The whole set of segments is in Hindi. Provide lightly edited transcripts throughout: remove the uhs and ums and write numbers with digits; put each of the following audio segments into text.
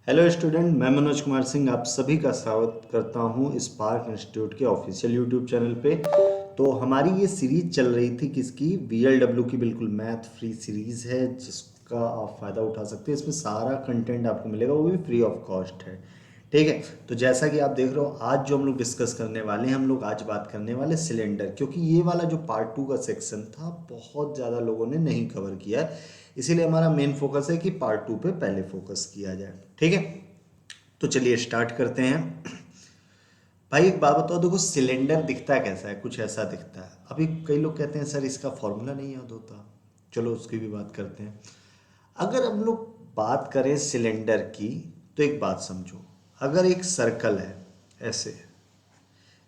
हेलो स्टूडेंट, मैं मनोज कुमार सिंह आप सभी का स्वागत करता हूं स्पार्क इंस्टीट्यूट के ऑफिशियल यूट्यूब चैनल पे। तो हमारी ये सीरीज चल रही थी किसकी, वीएलडब्ल्यू की। बिल्कुल मैथ फ्री सीरीज है जिसका आप फ़ायदा उठा सकते हैं। इसमें सारा कंटेंट आपको मिलेगा, वो भी फ्री ऑफ कॉस्ट है। ठीक है, तो जैसा कि आप देख रहे हो आज जो हम लोग डिस्कस करने वाले हैं, हम लोग आज बात करने वाले सिलेंडर, क्योंकि ये वाला जो पार्ट 2 का सेक्शन था बहुत ज़्यादा लोगों ने नहीं कवर किया है। इसीलिए हमारा मेन फोकस है कि पार्ट 2 पे पहले फोकस किया जाए। ठीक है, तो चलिए स्टार्ट करते हैं। भाई एक बात बताओ, देखो सिलेंडर दिखता कैसा है, कुछ ऐसा दिखता है। अभी कई लोग कहते हैं सर इसका फॉर्मूला नहीं याद होता। चलो उसकी भी बात करते हैं। अगर हम लोग बात करें सिलेंडर की, तो एक बात समझो। अगर एक सर्कल है ऐसे,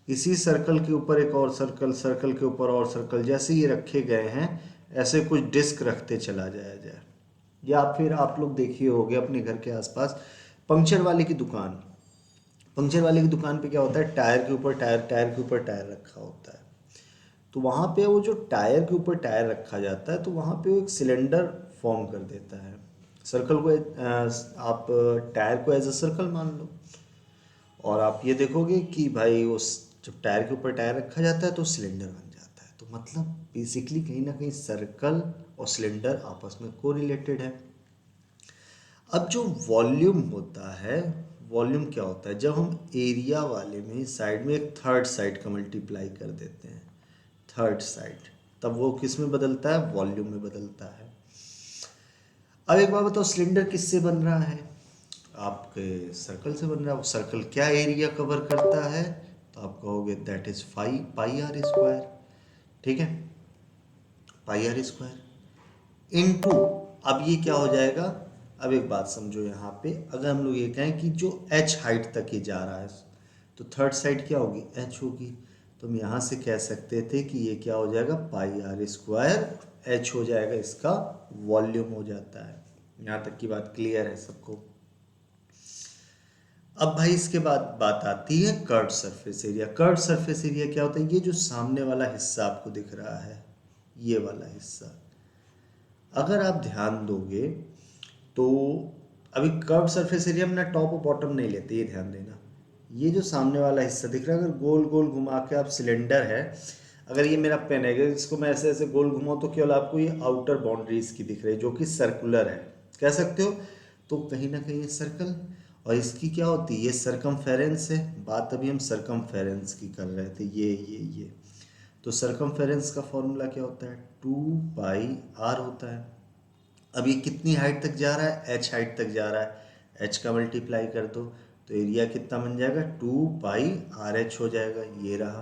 इसी सर्कल के ऊपर एक और सर्कल, सर्कल के ऊपर और सर्कल, जैसे ये रखे गए हैं ऐसे कुछ डिस्क रखते चला जाया जाए। या फिर आप लोग देखिए होगे अपने घर के आसपास पंक्चर वाले की दुकान। पंक्चर वाले की दुकान पे क्या होता है, टायर के ऊपर टायर, टायर के ऊपर टायर रखा होता है। तो वहाँ पे वो जो टायर के ऊपर टायर रखा जाता है, तो वहाँ पे वो एक सिलेंडर फॉर्म कर देता है। सर्कल को आप टायर को एज अ सर्कल मान लो। और आप ये देखोगे कि भाई उस जब टायर के ऊपर टायर रखा जाता है तो सिलेंडर बन जाता है। तो मतलब बेसिकली कहीं ना कहीं सर्कल और सिलेंडर आपस में कोरिलेटेड है। अब जो वॉल्यूम होता है, वॉल्यूम क्या होता है, जब हम एरिया वाले में साइड में एक थर्ड साइड का मल्टीप्लाई कर देते हैं, थर्ड साइड, तब वो किस में बदलता है, वॉल्यूम में बदलता है। अब एक बात बताओ, सिलेंडर किससे बन रहा है, आपके सर्कल से बन रहा है। वो सर्कल क्या एरिया कवर करता है, तो आप कहोगे that is five pi r square. ठीक है, पाई आर स्क्वायर इनटू, अब ये क्या हो जाएगा। अब एक बात समझो यहाँ पे, अगर हम लोग ये कहें कि जो एच हाइट तक ये जा रहा है, तो थर्ड साइड क्या होगी, एच होगी। तो हम यहाँ से कह सकते थे कि ये क्या हो जाएगा, पाई आर स्क्वायर एच हो जाएगा, इसका वॉल्यूम हो जाता है। यहाँ तक की बात क्लियर है सबको। अब भाई इसके बाद बात आती है curve surface area. Curve surface area क्या होता है, ये जो सामने वाला हिस्सा आपको दिख रहा है, ये वाला हिस्सा, अगर आप ध्यान दोगे तो अभी कर्व सरफेस एरिया में ना टॉप और बॉटम नहीं लेते, ये ध्यान देना। ये जो सामने वाला हिस्सा दिख रहा है, अगर गोल गोल घुमा के आप, सिलेंडर है, अगर ये मेरा पेन है, अगर इसको मैं ऐसे ऐसे गोल घुमाऊं तो केवल आपको ये आउटर बाउंड्रीज की दिख रही है जो कि सर्कुलर है, कह सकते हो। तो कहीं ना कहीं ये सर्कल, और इसकी क्या होती है, ये सरकमफेरेंस है। बात अभी हम सरकमफेरेंस की कर रहे थे, ये तो सरकमफेरेंस का फॉर्मूला क्या होता है, 2 पाई आर होता है। अब ये कितनी हाइट तक जा रहा है, एच हाइट तक जा रहा है, एच का मल्टीप्लाई कर दो तो एरिया कितना बन जाएगा, 2 पाई आर एच हो जाएगा, ये रहा।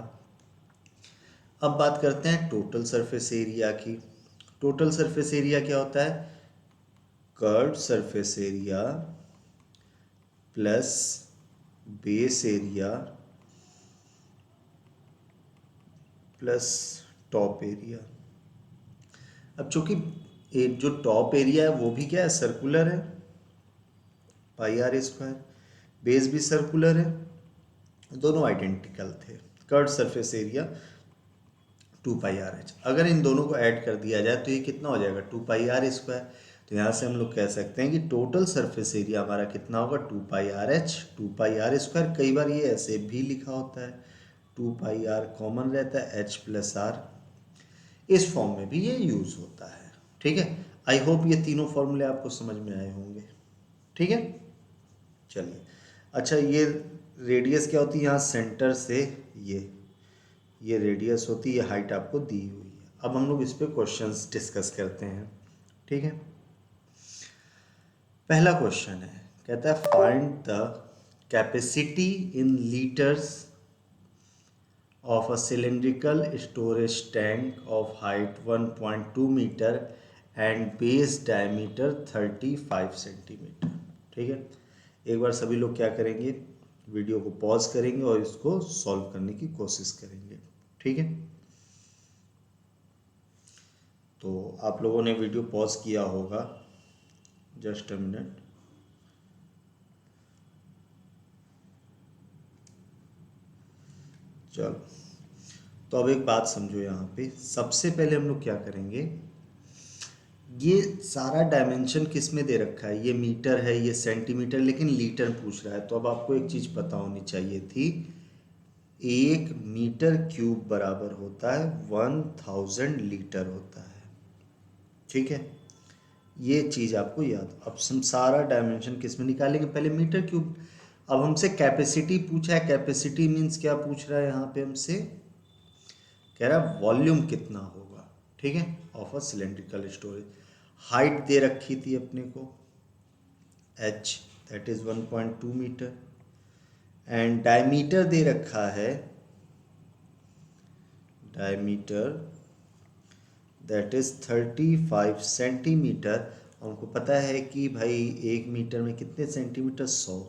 अब बात करते हैं टोटल सरफेस एरिया की। टोटल सरफेस एरिया क्या होता है, curved surface area plus base area plus top area. अब चूंकि जो टॉप एरिया है वो भी क्या है, सर्कुलर है, पाई आर स्क्वायर, बेस भी सर्कुलर है, दोनों आइडेंटिकल थे। Curve surface area 2 pi r H, अगर इन दोनों को ऐड कर दिया जाए तो ये कितना हो जाएगा, 2 पाई आर स्क्वायर। तो यहाँ से हम लोग कह सकते हैं कि टोटल सरफेस एरिया हमारा कितना होगा, 2 pi r h, 2 pi r square. कई बार ये ऐसे भी लिखा होता है, 2 पाई आर कॉमन रहता है, एच प्लस आर, इस फॉर्म में भी ये यूज होता है। ठीक है, आई होप ये तीनों फॉर्मूले आपको समझ में आए होंगे। ठीक है, चलिए। अच्छा, ये रेडियस क्या होती है, यहाँ सेंटर से ये रेडियस होती है, ये हाइट आपको दी हुई है। अब हम लोग इस पे क्वेश्चंस डिस्कस करते हैं। ठीक है, पहला क्वेश्चन है, कहता है find the capacity in litres of a cylindrical storage tank of height 1.2 meter and base diameter 35 centimetre. ठीक है, एक बार सभी लोग क्या करेंगे, वीडियो को पॉज करेंगे और इसको सॉल्व करने की कोशिश करेंगे। ठीक है, तो आप लोगों ने वीडियो पॉज किया होगा, जस्ट अ मिनट। चलो, तो अब एक बात समझो, यहाँ पे सबसे पहले हम लोग क्या करेंगे, ये सारा डायमेंशन किस में दे रखा है, ये मीटर है, ये सेंटीमीटर, लेकिन लीटर पूछ रहा है। तो अब आपको एक चीज़ पता होनी चाहिए थी, 1 मीटर क्यूब बराबर होता है 1000 लीटर होता है। ठीक है, ये चीज़ आपको याद। अब हम सारा डायमेंशन किस में निकालेंगे, पहले मीटर क्यूब। अब हमसे कैपेसिटी पूछा है, कैपेसिटी मीन्स क्या पूछ रहा है यहाँ पे हमसे, कह रहा है वॉल्यूम कितना होगा। ठीक है, of a cylindrical storage. Height दे रखी थी अपने को h, that is 1.2 metre, and diameter दे रखा है, डायमीटर दैट इज 35 सेंटीमीटर। हमको पता है कि भाई 1 मीटर में कितने सेंटीमीटर, 100।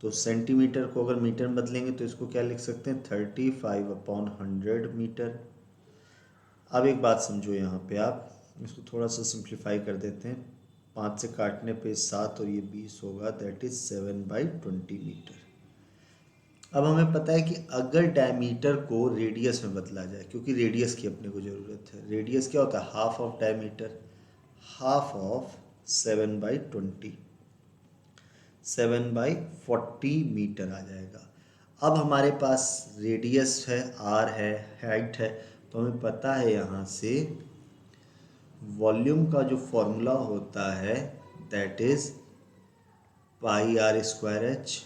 तो सेंटीमीटर को अगर मीटर में बदलेंगे तो इसको क्या लिख सकते हैं, 35/100 मीटर। अब एक बात समझो यहाँ पे, आप इसको थोड़ा सा सिंप्लीफाई कर देते हैं। 5 से काटने पे 7 और ये 20 होगा, दैट इज 7/20 मीटर। अब हमें पता है कि अगर डायमीटर को रेडियस में बदला जाए, क्योंकि रेडियस की अपने को ज़रूरत है, रेडियस क्या होता है, half of diameter, half of 7/20, 7/40 metre आ जाएगा। अब हमारे पास रेडियस है, आर है, हाइट है, तो हमें पता है यहाँ से वॉल्यूम का जो फॉर्मूला होता है दैट इज πr²h।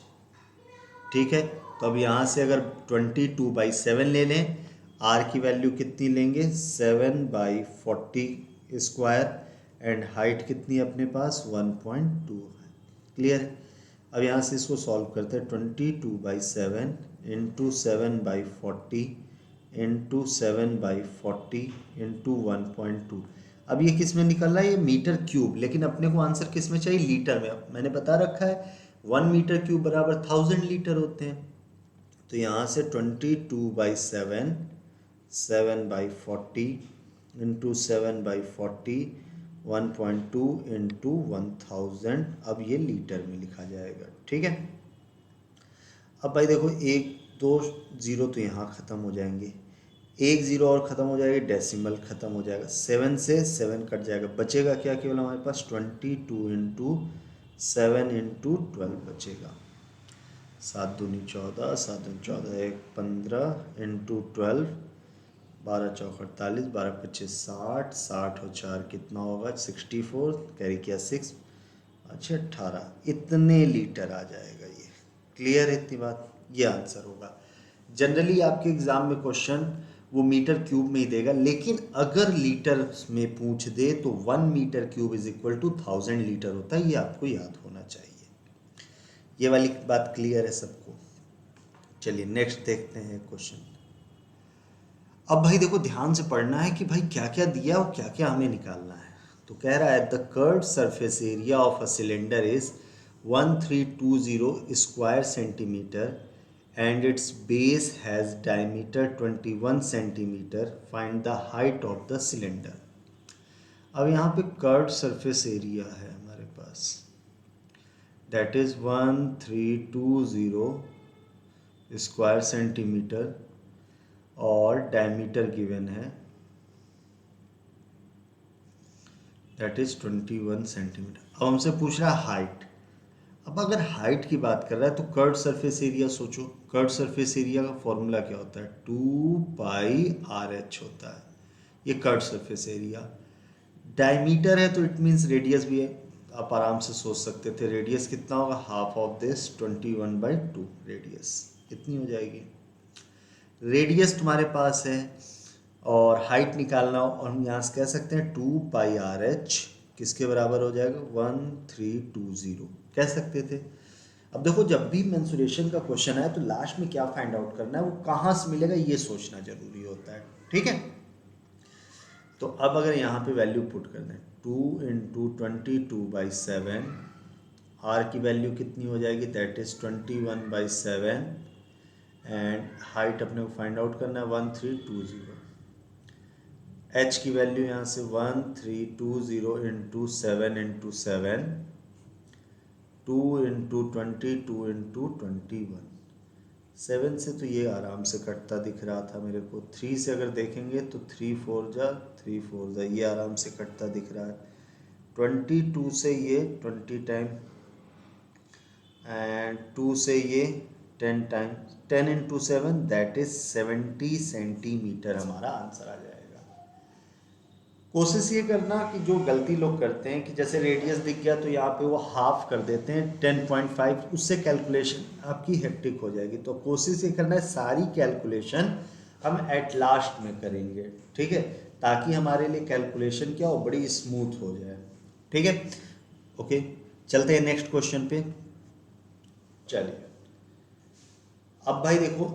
ठीक है, तो अब यहाँ से अगर 22/7 ले लें, आर की वैल्यू कितनी लेंगे, 7/40², एंड हाइट कितनी है अपने पास, 1.2 है। क्लियर है। अब यहाँ से इसको सॉल्व करते हैं, 22/7 इंटू 7/40 इंटू 7/40 इंटू 1.2। अब ये किस में निकल रहा है, ये मीटर क्यूब, लेकिन अपने को आंसर किस में चाहिए, लीटर में। मैंने बता रखा है 1 मीटर क्यूब बराबर 1000 लीटर होते हैं। तो यहाँ से 22/7, 7/40 इंटू 7/40, 1.2 इंटू 1000, अब ये लीटर में लिखा जाएगा। ठीक है, अब भाई देखो, 1 2 0 तो यहाँ ख़त्म हो जाएंगे, 1 0 और ख़त्म हो जाएगा, डेसिमल ख़त्म हो जाएगा, 7 से 7 कट जाएगा, बचेगा क्या, केवल हमारे पास 22 इंटू 7 इंटू 12 बचेगा। 7 दूनी 14, 7 दूनी 14, 1 15 इंटू 12, 12 चौक 48, 12 25 60, 60 और 4 कितना होगा, 64, कैरी किया 6, अच्छा 18, इतने लीटर आ जाएगा ये। क्लियर है इतनी बात, ये आंसर होगा। जनरली आपके एग्जाम में क्वेश्चन वो मीटर क्यूब में ही देगा, लेकिन अगर लीटर में पूछ दे तो 1 metre cube is equal to 1000 litre होता है, ये आपको याद होना चाहिए। ये वाली बात क्लियर है सबको। चलिए नेक्स्ट देखते हैं क्वेश्चन। अब भाई देखो, ध्यान से पढ़ना है कि भाई क्या क्या दिया और क्या क्या हमें निकालना है। तो कह रहा है the curved surface area of a cylinder is 1320 square centimetre and it's base has diameter 21 centimetre, find the height of the cylinder. अब यहाँ पे कर्व्ड सरफेस एरिया है हमारे पास, दैट इज 1320 स्क्वायर सेंटीमीटर और डायमीटर गिवन है दैट इज 21 सेंटीमीटर। अब हमसे पूछ रहा है हाइट। अब अगर हाइट की बात कर रहा है तो कर्व्ड सरफेस एरिया सोचो, कर्व्ड सरफेस एरिया का फॉर्मूला क्या होता है, 2πRH होता है, ये कर्व्ड सरफेस एरिया। डायमीटर है तो इट मीन्स रेडियस भी है, आप आराम से सोच सकते थे रेडियस कितना होगा, हाफ ऑफ दिस 21/2 रेडियस, इतनी हो जाएगी। रेडियस तुम्हारे पास है और हाइट निकालना हो, और हम यहाँ से कह सकते हैं 2πRH किसके बराबर हो जाएगा, 1320 कह सकते थे। अब देखो, जब भी मेंसुरेशन का क्वेश्चन आए तो लास्ट में क्या फाइंड आउट करना है, वो कहाँ से मिलेगा ये सोचना जरूरी होता है। ठीक है, तो अब अगर यहाँ पे वैल्यू पुट कर दें, 2 इंटू 22/7, आर की वैल्यू कितनी हो जाएगी, दैट इज 21/7, एंड हाइट अपने को फाइंड आउट करना है 1320। एच की वैल्यू यहाँ से 1320 इंटू 7 इंटू 7, 2 इंटू 22 इंटू 21, 7 से तो ये आराम से कटता दिख रहा था मेरे को, 3 से अगर देखेंगे तो 3 4 जा 3 4 जा, ये आराम से कटता दिख रहा है, 22 से ये 20 टाइम एंड 2 से ये 10 time, 10 into 7 that is 70 centimetre हमारा आंसर आ जाएगा। कोशिश ये करना कि जो गलती लोग करते हैं कि जैसे रेडियस दिख गया तो यहाँ पे वो हाफ कर देते हैं 10.5, उससे कैलकुलेशन आपकी हेक्टिक हो जाएगी। तो कोशिश ये करना है सारी कैलकुलेशन हम एट लास्ट में करेंगे, ठीक है, ताकि हमारे लिए कैलकुलेशन क्या हो, बड़ी स्मूथ हो जाए, ठीक है। ओके, चलते हैं नेक्स्ट क्वेश्चन पे। चलिए अब भाई देखो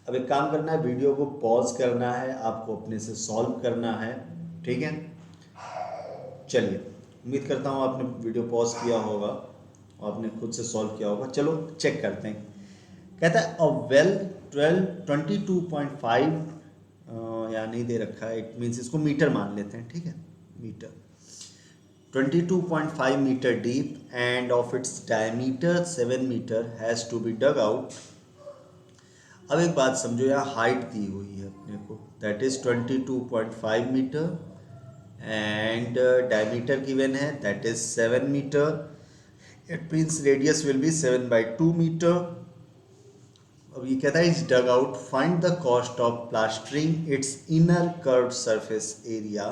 अब एक काम करना है, वीडियो को पॉज करना है, आपको अपने से सॉल्व करना है, ठीक है। चलिए, उम्मीद करता हूँ आपने वीडियो पॉज किया होगा और आपने खुद से सॉल्व किया होगा। चलो चेक करते हैं। कहता है अ वेल 22.5 या नहीं दे रखा है, इट मीन्स इसको मीटर मान लेते हैं, ठीक है, metre 22.5 metre deep and of its diameter 7 metre has to be dug out. अब एक बात समझो, यहाँ हाइट दी हुई है अपने को, that is 22.5 metre and diameter given है that is 7 metre, it means radius will be 7/2 metre. अब ये कहता है is dug out, find the cost of plastering its inner curve surface area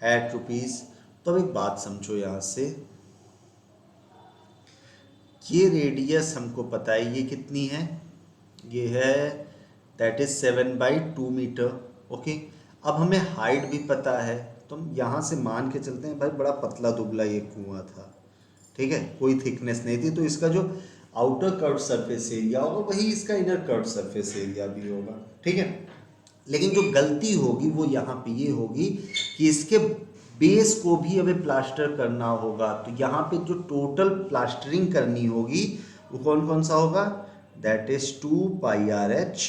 at rupees. तो अब एक बात समझो, यहाँ से ये रेडियस हमको पता है ये कितनी है, ये है दैट इज 7/2 मीटर, ओके। अब हमें हाइट भी पता है, तो हम यहाँ से मान के चलते हैं भाई बड़ा पतला दुबला ये कुआं था, ठीक है, कोई थिकनेस नहीं थी, तो इसका जो आउटर कर्व सरफेस एरिया होगा वही इसका इनर कर्व सरफेस एरिया भी होगा, ठीक है। लेकिन जो गलती होगी वो यहाँ पे ये होगी कि इसके बेस को भी हमें प्लास्टर करना होगा। तो यहाँ पे जो टोटल प्लास्टरिंग करनी होगी वो कौन कौन सा होगा, that is 2πRH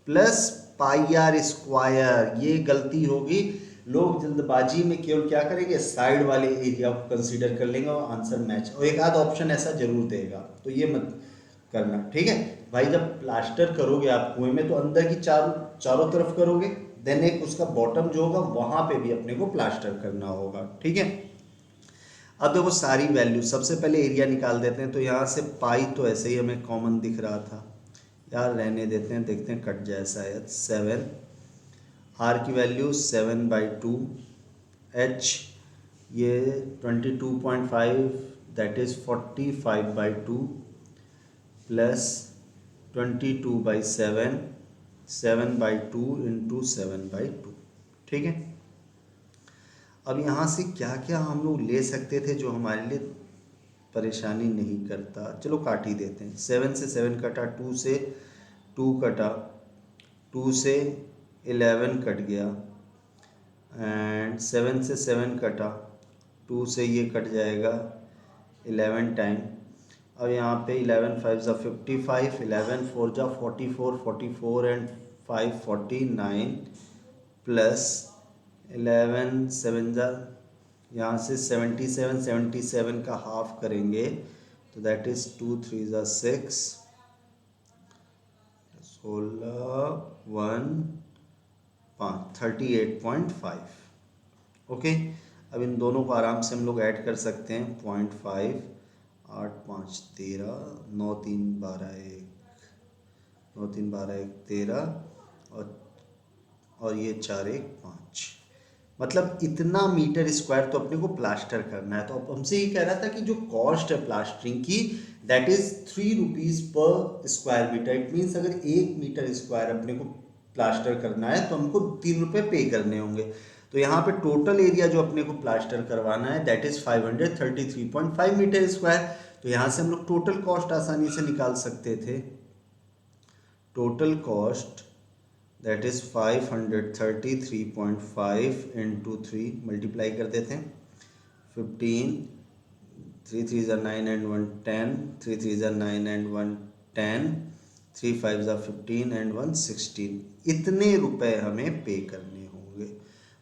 plus πr²। ये गलती होगी, लोग जल्दबाजी में केवल क्या करेंगे, साइड वाले एरिया को कंसीडर कर लेंगे और आंसर मैच, और एक आध ऑप्शन ऐसा जरूर देगा, तो ये मत करना, ठीक है भाई। जब प्लास्टर करोगे आप कुएं में तो अंदर की चारों तरफ करोगे, देन एक उसका बॉटम जो होगा वहां पे भी अपने को प्लास्टर करना होगा, ठीक है। अब देखो सारी वैल्यू, सबसे पहले एरिया निकाल देते हैं। तो यहाँ से पाई तो ऐसे ही हमें कॉमन दिख रहा था यार, रहने देते हैं, देखते हैं कट जाए शायद। 7 आर की वैल्यू 7/2, एच ये 22.5 दैट इज 45/2 प्लस 22/7, 7/2 इंटू 7/2, ठीक है। अब यहाँ से क्या क्या हम लोग ले सकते थे जो हमारे लिए परेशानी नहीं करता, चलो काट ही देते हैं। 7 से 7 कटा, 2 से 2 कटा, 2 से 11 कट गया एंड 7 से 7 कटा, 2 से ये कट जाएगा 11 टाइम। अब यहाँ पे 11 5 ज़ा 55, 11 4 ज़ा 44, 44 एंड 5 49 प्लस 11 7 ज़ा यहाँ से 77, 77 का हाफ करेंगे तो दैट इज 2 3 ज़ा 6, 16 1 5 38.5, ओके। अब इन दोनों को आराम से हम लोग ऐड कर सकते हैं, 0.5 8 5 13, 9 3 12 1, 9 3 12 1 13 और ये 4 1 5, मतलब इतना मीटर स्क्वायर तो अपने को प्लास्टर करना है। तो अब हमसे ये कह रहा था कि जो कॉस्ट है प्लास्टरिंग की दैट इज 3 रुपीज़ पर स्क्वायर मीटर। इट मीन्स अगर 1 मीटर स्क्वायर अपने को प्लास्टर करना है तो हमको 3 रुपये पे करने होंगे। तो यहाँ पे टोटल एरिया जो अपने को प्लास्टर करवाना है दैट इज 533.5 मीटर स्क्वायर। तो यहाँ से हम लोग टोटल कॉस्ट आसानी से निकाल सकते थे। Total cost that is 533.5 into 3 multiply कर देते हैं, 15 3 3 ज़ा 9 एंड 1 10, 3 3 ज़ा 9 एंड 1 10, 3 5 ज़ा 15 एंड 1 16, इतने रुपए हमें पे करने होंगे,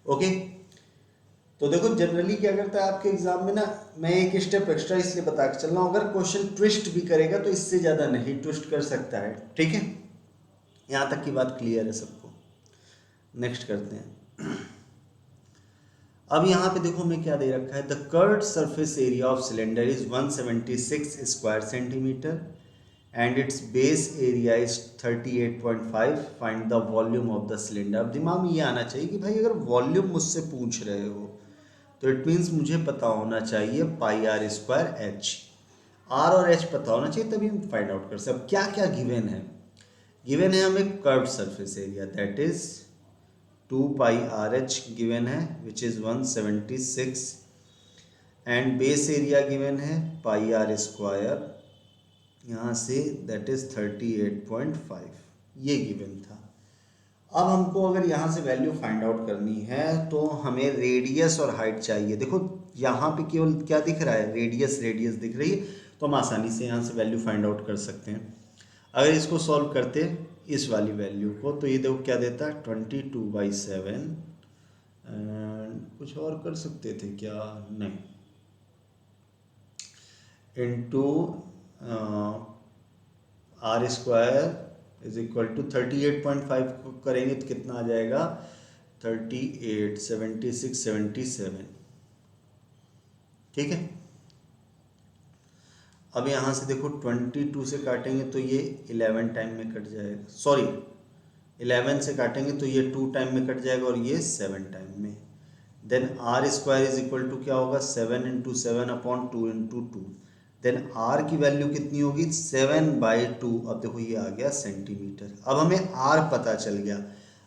ओके। तो देखो जनरली क्या करता है आपके एग्जाम में ना, मैं एक स्टेप एक्स्ट्रा इसलिए बता के चल रहा हूँ, अगर क्वेश्चन ट्विस्ट भी करेगा तो इससे ज़्यादा नहीं ट्विस्ट कर सकता है, ठीक है। यहाँ तक की बात क्लियर है सबको। नेक्स्ट करते हैं। अब यहाँ पे देखो हमें क्या दे रखा है, the curved surface area of cylinder is 176 square centimetre and it's base area is 38.5, find the volume of the cylinder. अब दिमाग में ये आना चाहिए कि भाई अगर वॉल्यूम मुझसे पूछ रहे हो तो इट मीन्स मुझे पता होना चाहिए पाई आर स्क्वायर एच, आर और एच पता होना चाहिए तभी हम फाइंड आउट कर सकते। अब क्या क्या गिवन है, गिवन है हमें curved surface area that is 2 pi r h given है which is 176 and base area given है पाई आर स्क्वायर यहाँ से दैट इज 38.5, ये गिवन था। अब हमको अगर यहाँ से वैल्यू फाइंड आउट करनी है तो हमें रेडियस और हाइट चाहिए। देखो यहाँ पे केवल क्या दिख रहा है, रेडियस रेडियस दिख रही है, तो हम आसानी से यहाँ से वैल्यू फाइंड आउट कर सकते हैं। अगर इसको सॉल्व करते इस वाली वैल्यू को तो ये देखो क्या देता है 22/7, कुछ और कर सकते थे क्या, नहीं, into r square is equal to 38.5 को करेंगे तो कितना आ जाएगा 38, 76, 77, ठीक है। अब यहाँ से देखो 22 से काटेंगे तो ये 11 टाइम में कट जाएगा, सॉरी 11 से काटेंगे तो ये 2 टाइम में कट जाएगा और ये 7 टाइम में। Then r square is equal to क्या होगा 7 इंटू 7/2 इंटू 2। देन आर की वैल्यू कितनी होगी 7/2। अब देखो ये आ गया सेंटीमीटर। अब हमें आर पता चल गया।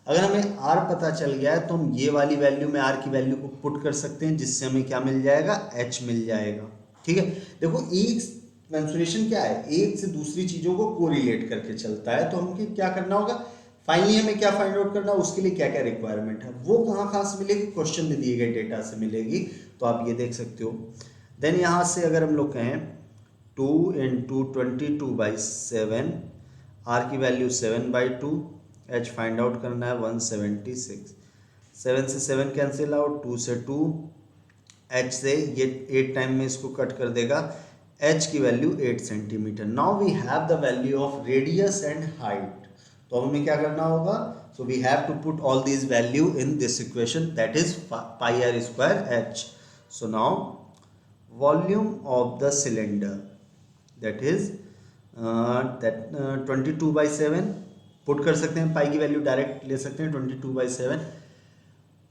अगर हमें आर पता चल गया है तो हम ये वाली वैल्यू में आर की वैल्यू को पुट कर सकते हैं जिससे हमें क्या मिल जाएगा एच मिल जाएगा, ठीक है। देखो एक मेंसुरेशन क्या है, एक से दूसरी चीजों को कोरिलेट करके चलता है, तो हमें क्या करना होगा, फाइनली हमें क्या फाइंड आउट करना है, उसके लिए क्या क्या रिक्वायरमेंट है वो कहाँ से मिलेगी, क्वेश्चन में दिए गए डेटा से मिलेगी। तो आप ये देख सकते हो। देन यहाँ से अगर हम लोग कहें 2 इंटू 22/7, आर की वैल्यू 7/2, एच फाइंड आउट करना है 176, 7 से 7 कैंसिल आउट, 2 से 2, एच से ये 8 टाइम में इसको कट कर देगा, एच की value 8 centimetre. Now we have the value of radius and height. तो हमें क्या करना होगा, so we have to put all this value in this equation that is pi r square h. So now volume of the cylinder that is that 22/7 put कर सकते हैं, पाई की वैल्यू डायरेक्ट ले सकते हैं 22/7,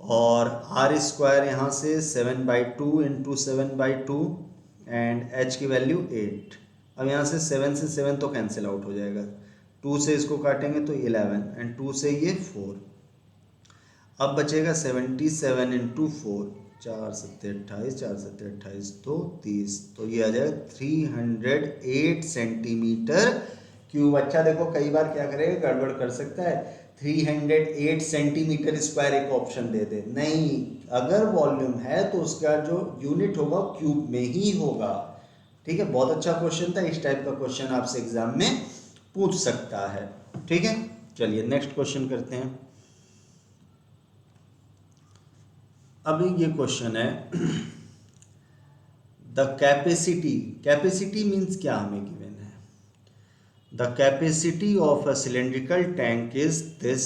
और आर स्क्वायर यहाँ से 7/2 इंटू 7/2 एंड एच की वैल्यू 8। अब यहाँ से 7 से 7 तो कैंसिल आउट हो जाएगा, 2 से इसको काटेंगे तो 11 एंड 2 से ये 4। अब बचेगा 77 इंटू 4, 4 7 28, 4 7 28 तो 30, तो ये आ जाएगा 308 सेंटीमीटर क्यूब। अच्छा देखो कई बार क्या करेगा, गड़बड़ कर सकता है, 308 सेंटीमीटर स्क्वायर एक ऑप्शन दे दे, नहीं, अगर वॉल्यूम है तो उसका जो यूनिट होगा क्यूब में ही होगा, ठीक है। बहुत अच्छा क्वेश्चन था, इस टाइप का क्वेश्चन आपसे एग्जाम में पूछ सकता है, ठीक है। चलिए नेक्स्ट क्वेश्चन करते हैं। अभी ये क्वेश्चन है द कैपेसिटी, कैपेसिटी मीन्स क्या हमें गिवन है, the capacity of a cylindrical tank is this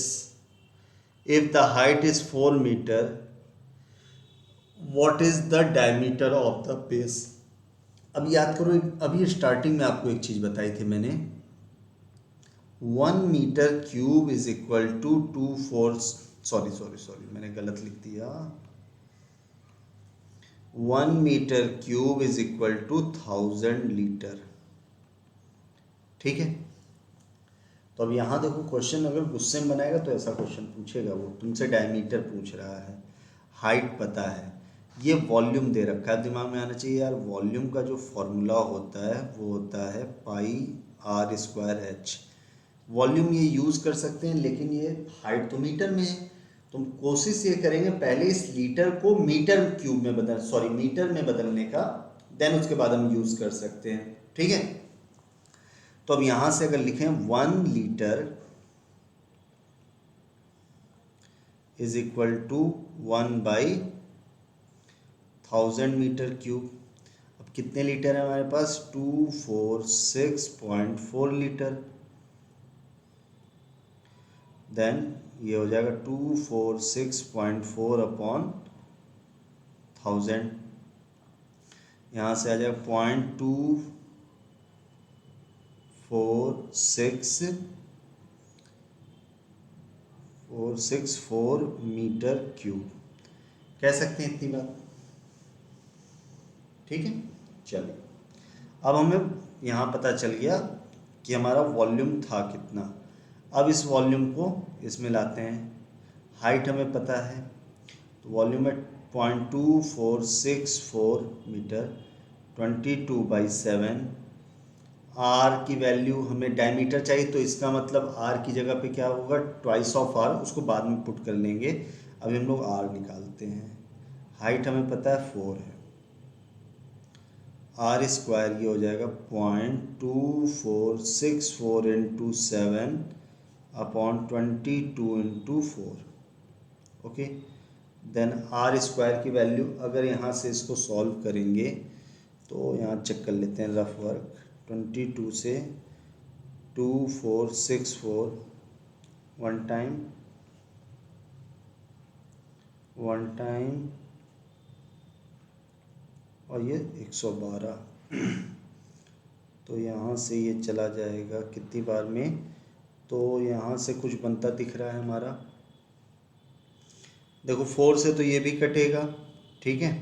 if the height is 4 meter, what is the diameter of the base। अब याद करो, अभी स्टार्टिंग में आपको एक चीज बताई थी मैंने, 1 metre cube is equal to 24, sorry मैंने गलत लिख दिया, 1 metre cube is equal to 1000 litre, ठीक है। तो अब यहाँ देखो क्वेश्चन अगर गुस्से में बनाएगा तो ऐसा क्वेश्चन पूछेगा, वो तुमसे डायमीटर पूछ रहा है, हाइट पता है, ये वॉल्यूम दे रखा है, दिमाग में आना चाहिए यार वॉल्यूम का जो फॉर्मूला होता है वो होता है pi r square H. Volume ये यूज़ कर सकते हैं लेकिन ये हाइट तो मीटर में है, तुम कोशिश ये करेंगे पहले इस लीटर को मीटर क्यूब में मीटर में बदलने का, देन उसके बाद हम यूज़ कर सकते हैं, ठीक है। तो अब यहां से अगर लिखें 1 litre is equal to 1/1000 metre cube. अब कितने लीटर है हमारे पास, 246.4 लीटर, देन ये हो जाएगा 246.4 अपॉन 1000, यहाँ से आ जाएगा 0.2464 मीटर क्यूब कह सकते हैं इतनी बात। ठीक है, चलिए अब हमें यहाँ पता चल गया कि हमारा वॉल्यूम था कितना। अब इस वॉल्यूम को इसमें लाते हैं, हाइट हमें पता है तो वॉल्यूम है 0.2464 मीटर, 22/7। आर की वैल्यू हमें डायमीटर चाहिए तो इसका मतलब आर की जगह पे क्या होगा, ट्वाइस ऑफ आर, उसको बाद में पुट कर लेंगे। अभी हम लोग आर निकालते हैं। हाइट हमें पता है 4 है, आर स्क्वायर ये हो जाएगा 0.2464 into 7 upon 22 into 4। Okay, then r square की वैल्यू अगर यहाँ से इसको सॉल्व करेंगे तो यहाँ चेक कर लेते हैं रफ वर्क। 22 से 2464 वन टाइम और ये 112 तो यहाँ से ये चला जाएगा कितनी बार में, तो यहाँ से कुछ बनता दिख रहा है हमारा। देखो 4 से तो ये भी कटेगा, ठीक है।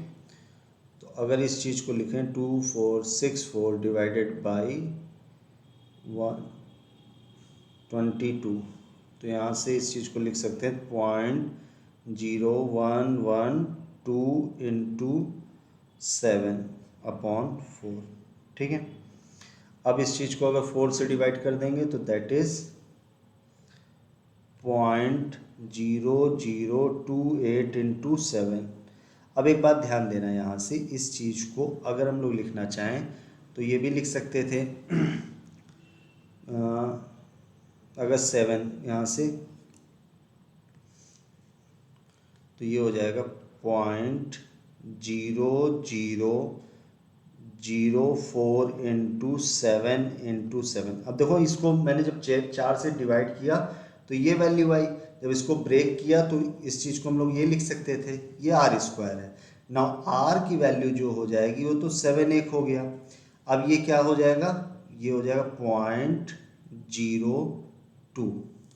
तो अगर इस चीज़ को लिखें 2464 डिवाइडेड बाई 122 तो यहाँ से इस चीज़ को लिख सकते हैं 0.0112 इंटू 7 अपॉन 4। ठीक है, अब इस चीज़ को अगर 4 से डिवाइड कर देंगे तो दैट इज़ 0.0028 इंटू 7। अब एक बात ध्यान देना, यहाँ से इस चीज़ को अगर हम लोग लिखना चाहें तो ये भी लिख सकते थे अगर 7 यहाँ से तो ये हो जाएगा 0.0004 इंटू 7 इंटू 7। अब देखो इसको मैंने जब 4 से डिवाइड किया तो ये वैल्यू आई, जब इसको ब्रेक किया तो इस चीज़ को हम लोग ये लिख सकते थे, ये आर स्क्वायर है ना। आर की वैल्यू जो हो जाएगी वो तो 7 1 हो गया। अब ये क्या हो जाएगा, ये हो जाएगा 0.02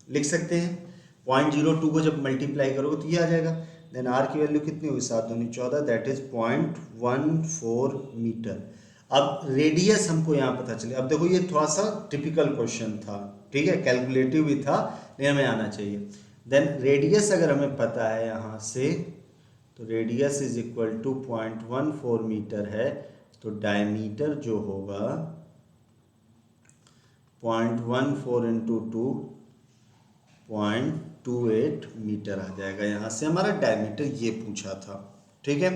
लिख सकते हैं। 0.02 को जब मल्टीप्लाई करोगे तो ये आ जाएगा। देन आर की वैल्यू कितनी होगी, 7 दूनी 14, दैट इज 0.14 मीटर। अब रेडियस हमको यहाँ पता चले। अब देखो ये थोड़ा सा टिपिकल क्वेश्चन था, ठीक है, कैलकुलेटिव भी था लेकिन हमें आना चाहिए। देन रेडियस अगर हमें पता है यहाँ से तो radius is equal to 0.14 metre है, तो डायमीटर जो होगा 0.14 इंटू 2 0.28 मीटर आ जाएगा। यहाँ से हमारा डायमीटर ये पूछा था। ठीक है,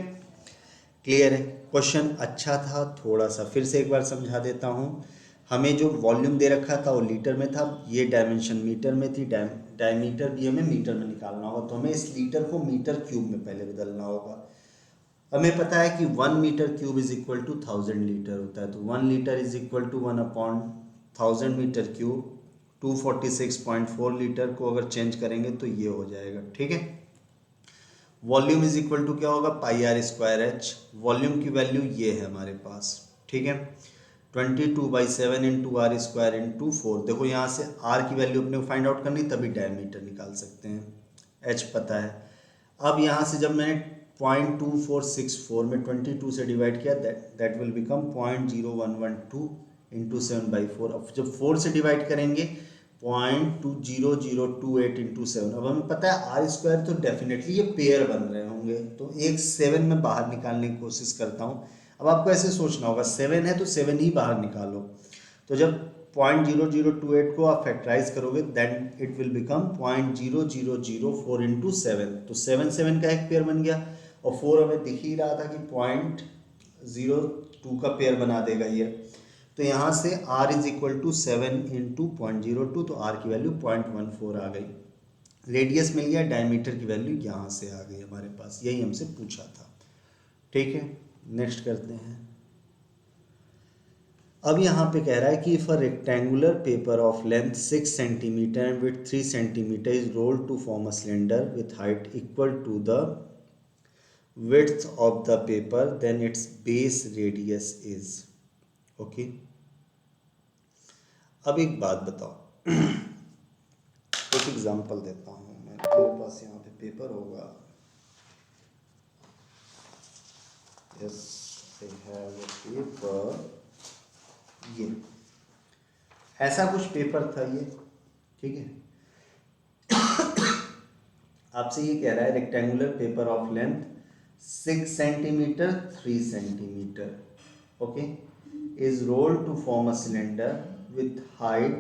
क्लियर है। क्वेश्चन अच्छा था, थोड़ा सा फिर से एक बार समझा देता हूँ। हमें जो वॉल्यूम दे रखा था वो लीटर में था, ये डायमेंशन मीटर में थी, डायमीटर भी हमें मीटर में निकालना होगा, तो हमें इस लीटर को मीटर क्यूब में पहले बदलना होगा। हमें पता है कि 1 metre cube is equal to 1000 litre होता है, तो 1 litre is equal to 1/1000 metre cube. 246.4 litre को अगर चेंज करेंगे तो ये हो जाएगा। ठीक है, वॉल्यूम इज इक्वल टू क्या होगा, पाई आर स्क्वायर एच। वॉल्यूम की वैल्यू ये है हमारे पास। ठीक है, 22/7 इंटू आर स्क्वायर इंटू 4। देखो यहाँ से आर की वैल्यू अपने को फाइंड आउट करनी, तभी डायमीटर निकाल सकते हैं। एच पता है। अब यहाँ से जब मैंने 0.2464 में 22 से डिवाइड किया, दैट विल बिकम 0.0112 इंटू 7/4। अब जब 4 से डिवाइड करेंगे 0.20028 इंटू 7। अब हमें पता है आर स्क्वायर तो डेफिनेटली ये पेयर बन रहे होंगे, तो एक 7 में बाहर निकालने की कोशिश करता हूँ। अब आपको ऐसे सोचना होगा, 7 है तो 7 ही बाहर निकालो। तो जब 0.0028 को आप फैक्टराइज करोगे then it will become 0.0004 into 7। तो 7 का एक पेयर बन गया, और 4 हमें दिख ही रहा था कि 0.02 का पेयर बना देगा ये। तो यहाँ से r is equal to 7 into 0.02, तो r की वैल्यू 0.14 आ गई। रेडियस मिल गया, डायमीटर की वैल्यू यहाँ से आ गई हमारे पास, यही हमसे पूछा था। ठीक है, नेक्स्ट करते हैं। अब यहाँ पे कह रहा है कि if a rectangular paper of length 6 centimetre and width 3 centimetre is rolled to form a cylinder with height equal to the width of the paper then its base radius is. Okay अब एक बात बताओ, एक एग्जांपल देता हूँ मैं। मेरे पास यहाँ पे पेपर होगा, yes I have a paper, ये ऐसा कुछ पेपर था ये, ठीक है। आपसे ये कह रहा है rectangular paper of length 6 centimetre 3 centimetre, okay, is rolled to form a cylinder with height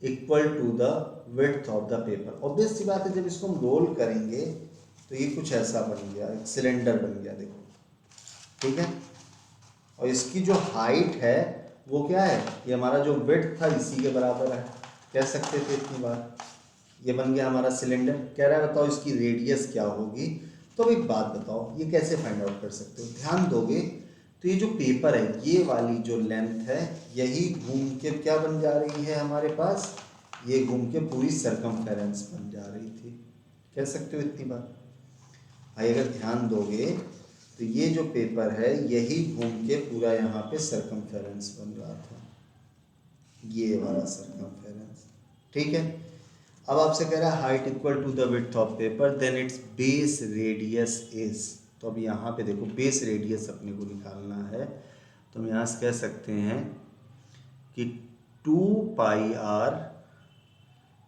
equal to the width of the paper. Obvious सी बात है, जब इसको हम रोल करेंगे तो ये कुछ ऐसा बन गया, एक सिलेंडर बन गया, देखो, ठीक है। और इसकी जो हाइट है वो क्या है, ये हमारा जो विड्थ था इसी के बराबर है, कह सकते थे इतनी बार। ये बन गया हमारा सिलेंडर। कह रहा है बताओ इसकी रेडियस क्या होगी। तो एक बात बताओ, ये कैसे फाइंड आउट कर सकते हो। ध्यान दोगे तो ये जो पेपर है, ये वाली जो लेंथ है, यही घूम के क्या बन जा रही है हमारे पास, ये घूम के पूरी सरकमफेरेंस बन जा रही थी, कह सकते हो इतनी बार। भाई अगर ध्यान दोगे तो ये जो पेपर है यही घूम के पूरा यहाँ पे सरकमफेरेंस बन रहा था, ये वाला सरकमफेरेंस, ठीक है। अब आपसे कह रहा है height equal to the width of paper then its base radius is. तो अब यहाँ पे देखो बेस रेडियस अपने को निकालना है, तो हम यहाँ से कह सकते हैं कि 2 pi are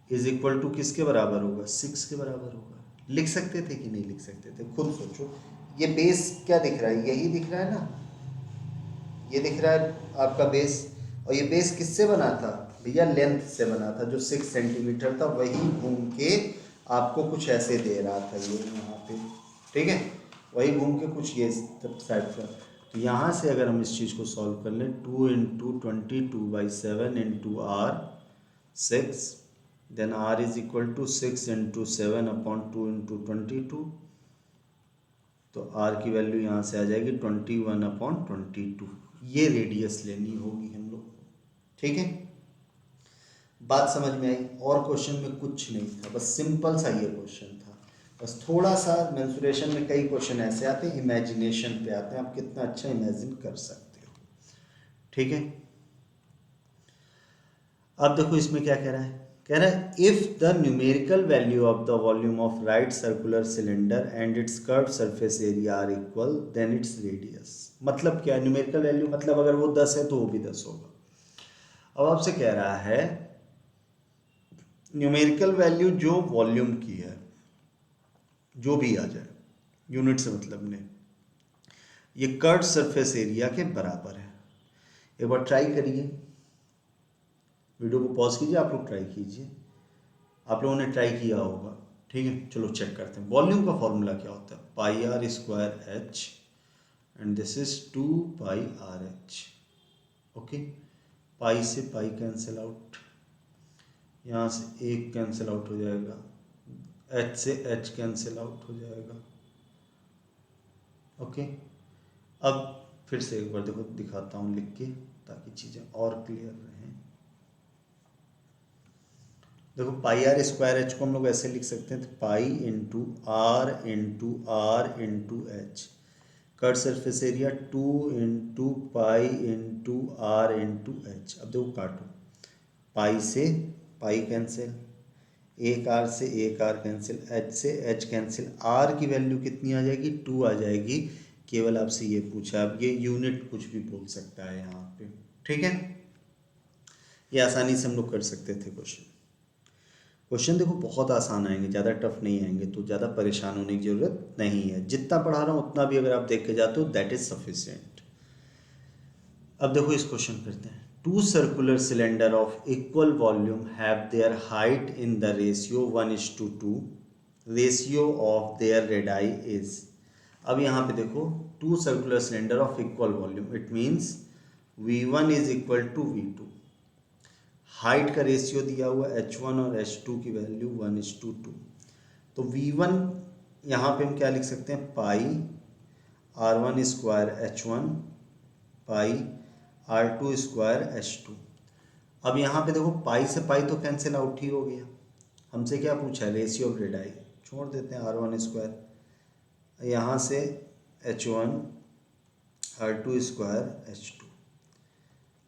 is equal to किसके बराबर होगा, 6 के बराबर होगा। लिख सकते थे कि नहीं लिख सकते थे, खुद सोचो। ये बेस क्या दिख रहा है, यही दिख रहा है ना, ये दिख रहा है आपका बेस। और ये बेस किससे बना था भैया, लेंथ से बना था, जो 6 सेंटीमीटर था, वही घूम के आपको कुछ ऐसे दे रहा था ये यहाँ पे, ठीक है, वही घूम के कुछ ये साइड पर। तो यहाँ से अगर हम इस चीज़ को सॉल्व कर लें, 2 into 22/7 into r 6, then r is equal to 6 into 7/2 into 22, तो आर की वैल्यू यहाँ से आ जाएगी 21/22। ये रेडियस लेनी होगी हम लोग को, ठीक है। बात समझ में आई। और क्वेश्चन में कुछ नहीं था, बस सिंपल सा ये क्वेश्चन था। बस थोड़ा सा मेंसुरेशन में कई क्वेश्चन ऐसे आते हैं, इमेजिनेशन पे आते हैं, आप कितना अच्छा इमेजिन कर सकते हो, ठीक है। अब देखो इसमें क्या कह रहा है, कह रहा है if the numerical value of the volume of right circular cylinder and its curved surface area are equal then its radius. मतलब क्या, न्यूमेरिकल वैल्यू मतलब अगर वो 10 है तो वो भी 10 होगा। अब आपसे कह रहा है न्यूमेरिकल वैल्यू जो वॉल्यूम की है, जो भी आ जाए, यूनिट से मतलब नहीं, ये कर्व्ड सरफेस एरिया के बराबर है। एक बार ट्राई करिए, वीडियो को पॉज कीजिए, आप लोग ट्राई कीजिए, आप लोगों ने ट्राई किया होगा, ठीक है। चलो चेक करते हैं। वॉल्यूम का फॉर्मूला क्या होता है, pi r square h and this is 2 pi r h, okay. Pi से पाई कैंसिल आउट, यहाँ से एक कैंसिल आउट हो जाएगा, एच से एच कैंसिल आउट हो जाएगा, ओके। अब फिर से एक बार देखो दिखाता हूँ लिख के, ताकि चीज़ें और क्लियर रहें। देखो पाई आर स्क्वायर एच को हम लोग ऐसे लिख सकते हैं, तो pi into r h, cut surface area 2 into pi into r into h. अब देखो काटो, पाई से पाई कैंसिल, एक आर से एक आर कैंसिल, एच से एच कैंसिल, आर की वैल्यू कितनी आ जाएगी, 2 आ जाएगी। केवल आपसे ये पूछा, अब ये यूनिट कुछ भी बोल सकता है यहाँ पे, ठीक है। ये आसानी से हम लोग कर सकते थे क्वेश्चन। क्वेश्चन देखो बहुत आसान आएंगे, ज़्यादा टफ नहीं आएंगे, तो ज़्यादा परेशान होने की ज़रूरत नहीं है। जितना पढ़ा रहा हूँ उतना भी अगर आप देख के जाते हो दैट इज सफिशिएंट। अब देखो इस क्वेश्चन करते हैं। Two circular cylinder of equal volume have their height in the ratio 1:2, ratio of their radii is. अब यहाँ पे देखो two circular cylinder of equal volume, it means V1 is equal to V2। Height का रेशियो दिया हुआ H1 और H2 की वैल्यू 1:2। तो V1 यहाँ पे हम क्या लिख सकते हैं, पाई R1 स्क्वायर H1 पाई R2 स्क्वायर H2। अब यहाँ पे देखो पाई से पाई तो कैंसिल आउट ही हो गया, हमसे क्या पूछा है, रेशियो ऑफ रेडाई, छोड़ देते हैं R1 स्क्वायर, यहाँ से H1 R2 square H2,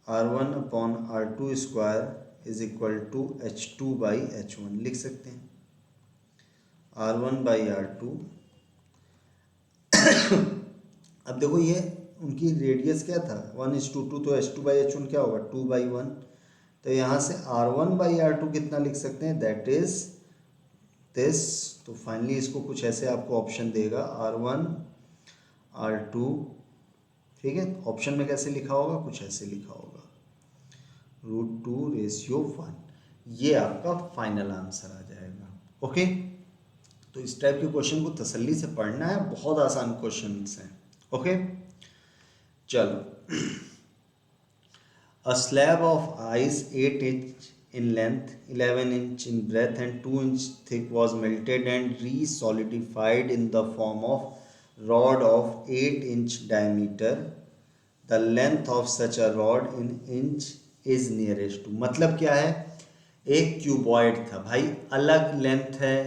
R1 upon R2 square is equal to H2 by H1 लिख सकते हैं। R1 बाई R2 अब देखो ये उनकी रेडियस क्या था 1:2, तो H2 बाई H1 क्या होगा 2/1। तो यहाँ से R1 बाई R2 कितना लिख सकते हैं, दैट इज दिस। तो फाइनली इसको कुछ ऐसे आपको ऑप्शन देगा R1 R2, ठीक है। ऑप्शन में कैसे लिखा होगा, कुछ ऐसे लिखा होगा √2:1। ये आपका फाइनल आंसर आ जाएगा। ओके, तो इस टाइप के क्वेश्चन को तसल्ली से पढ़ना है, बहुत आसान क्वेश्चन हैं। ओके चलो, a slab of ice 8 inch in length, 11 inch in breadth and 2 inch thick was melted and re-solidified in the form of rod of 8 inch diameter. The length of such a rod in inch is nearest to, मतलब क्या है, एक क्यूबॉइड था भाई, अलग लेंथ है,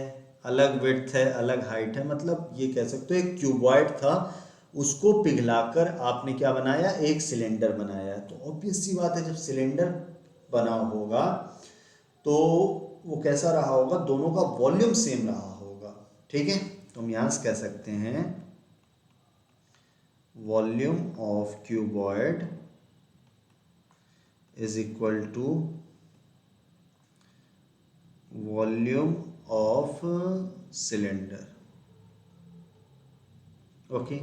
अलग विड्थ है, अलग हाइट है, मतलब ये कह सकते हो एक क्यूबॉइड था, उसको पिघलाकर आपने क्या बनाया, एक सिलेंडर बनाया। तो ऑब्वियस सी बात है, जब सिलेंडर बना होगा तो वो कैसा रहा होगा, दोनों का वॉल्यूम सेम रहा होगा, ठीक है। तो हम यहाँ से कह सकते हैं volume of cuboid is equal to volume of cylinder. Okay,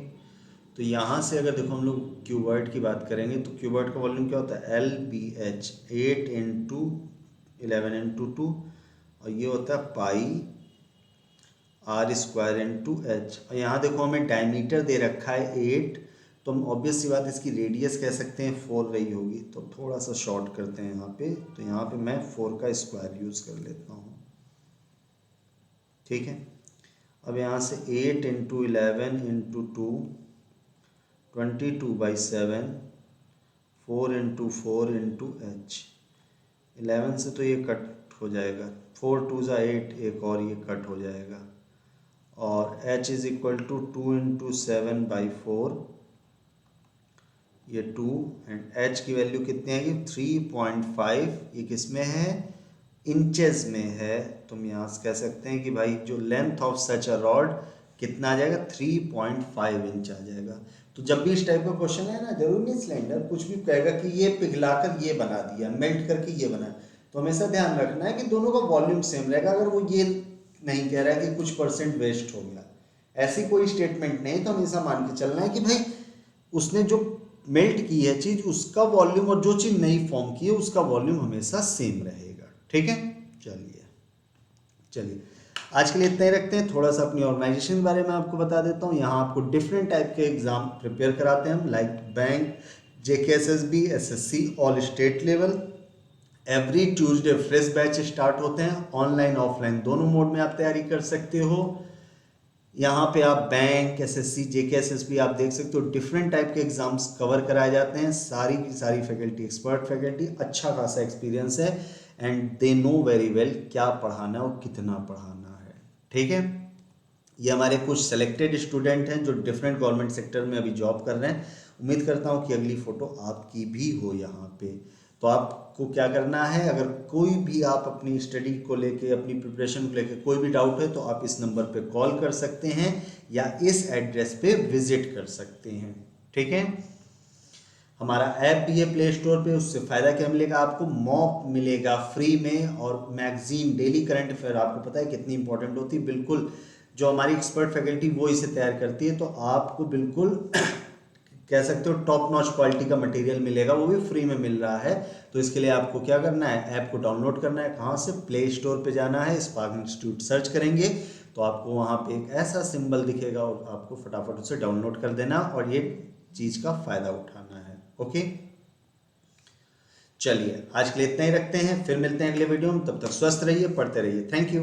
तो यहाँ से अगर देखो हम लोग क्यूबॉइड की बात करेंगे तो क्यूबॉइड का वॉल्यूम क्या होता है, LBH 8 इंटू 11 इंटू 2, और ये होता है पाई R स्क्वायर इंटू H। और यहाँ देखो हमें डायमीटर दे रखा है 8, तो हम ऑब्वियस सी बात इसकी रेडियस कह सकते हैं 4 रही होगी। तो थोड़ा सा शॉर्ट करते हैं यहाँ पे, तो यहाँ पे मैं 4 का स्क्वायर यूज़ कर लेता हूँ, ठीक है। अब यहाँ से 8 into 11 into 2 22/7, 4 into 4 into H, 11 से तो ये कट हो जाएगा, 4 2 ज़ा 8, एक और ये कट हो जाएगा, और H is equal to 2 into 7/4, ये 2, एंड H की वैल्यू कितनी आएगी 3.5, ये किस में है, इंचेस में है। तो हम यहाँ से कह सकते हैं कि भाई जो length of such a rod कितना आ जाएगा, 3.5 इंच आ जाएगा। तो जब भी इस टाइप का क्वेश्चन है ना, जरूर नहीं सिलेंडर कुछ भी कहेगा कि ये पिघलाकर ये बना दिया, मेल्ट करके ये बना, तो हमेशा ध्यान रखना है कि दोनों का वॉल्यूम सेम रहेगा। अगर वो ये नहीं कह रहा है कि कुछ परसेंट वेस्ट हो गया, ऐसी कोई स्टेटमेंट नहीं, तो हमेशा मान के चलना है कि भाई उसने जो मेल्ट की है चीज, उसका वॉल्यूम, और जो चीज नई फॉर्म की है उसका वॉल्यूम हमेशा सेम रहेगा, ठीक है। चलिए आज के लिए इतना ही रखते हैं। थोड़ा सा अपनी ऑर्गेनाइजेशन के बारे में आपको बता देता हूँ। यहाँ आपको डिफरेंट टाइप के एग्जाम प्रिपेयर कराते हैं हम, like bank, JKSSB, SSC, all state level. Every Tuesday fresh batch start होते हैं, ऑनलाइन ऑफलाइन दोनों मोड में आप तैयारी कर सकते हो। यहाँ पे आप बैंक, SSC, JKSSB आप देख सकते हो, डिफरेंट टाइप के एग्जाम्स कवर कराए जाते हैं। सारी की सारी फैकल्टी एक्सपर्ट फैकल्टी, अच्छा खासा एक्सपीरियंस है, and they know very well क्या पढ़ाना है और कितना पढ़ाना है, ठीक है। ये हमारे कुछ सेलेक्टेड स्टूडेंट हैं जो डिफरेंट गवर्नमेंट सेक्टर में अभी जॉब कर रहे हैं। उम्मीद करता हूँ कि अगली फ़ोटो आपकी भी हो यहाँ पे। तो आपको क्या करना है, अगर कोई भी आप अपनी स्टडी को लेके, अपनी प्रिपरेशन को लेके कोई भी डाउट है, तो आप इस नंबर पे कॉल कर सकते हैं या इस एड्रेस पे विजिट कर सकते हैं, ठीक है। हमारा ऐप भी है प्ले स्टोर पे, उससे फ़ायदा क्या मिलेगा आपको, मॉक मिलेगा फ्री में, और मैगजीन डेली करंट अफेयर आपको पता है कितनी इंपॉर्टेंट होती है, बिल्कुल जो हमारी एक्सपर्ट फैकल्टी वो इसे तैयार करती है। तो आपको बिल्कुल कह सकते हो टॉप नॉच क्वालिटी का मटेरियल मिलेगा, वो भी फ्री में मिल रहा है। तो इसके लिए आपको क्या करना है, ऐप को डाउनलोड करना है। कहाँ से, प्ले स्टोर पे जाना है, स्पार्क इंस्टीट्यूट सर्च करेंगे तो आपको वहाँ पे एक ऐसा सिंबल दिखेगा, और आपको फटाफट उसे डाउनलोड कर देना और ये चीज़ का फ़ायदा उठाना है। ओके, चलिए आज के लिए इतना ही रखते हैं, फिर मिलते हैं अगले वीडियो में। तब तक स्वस्थ रहिए, पढ़ते रहिए। Thank you.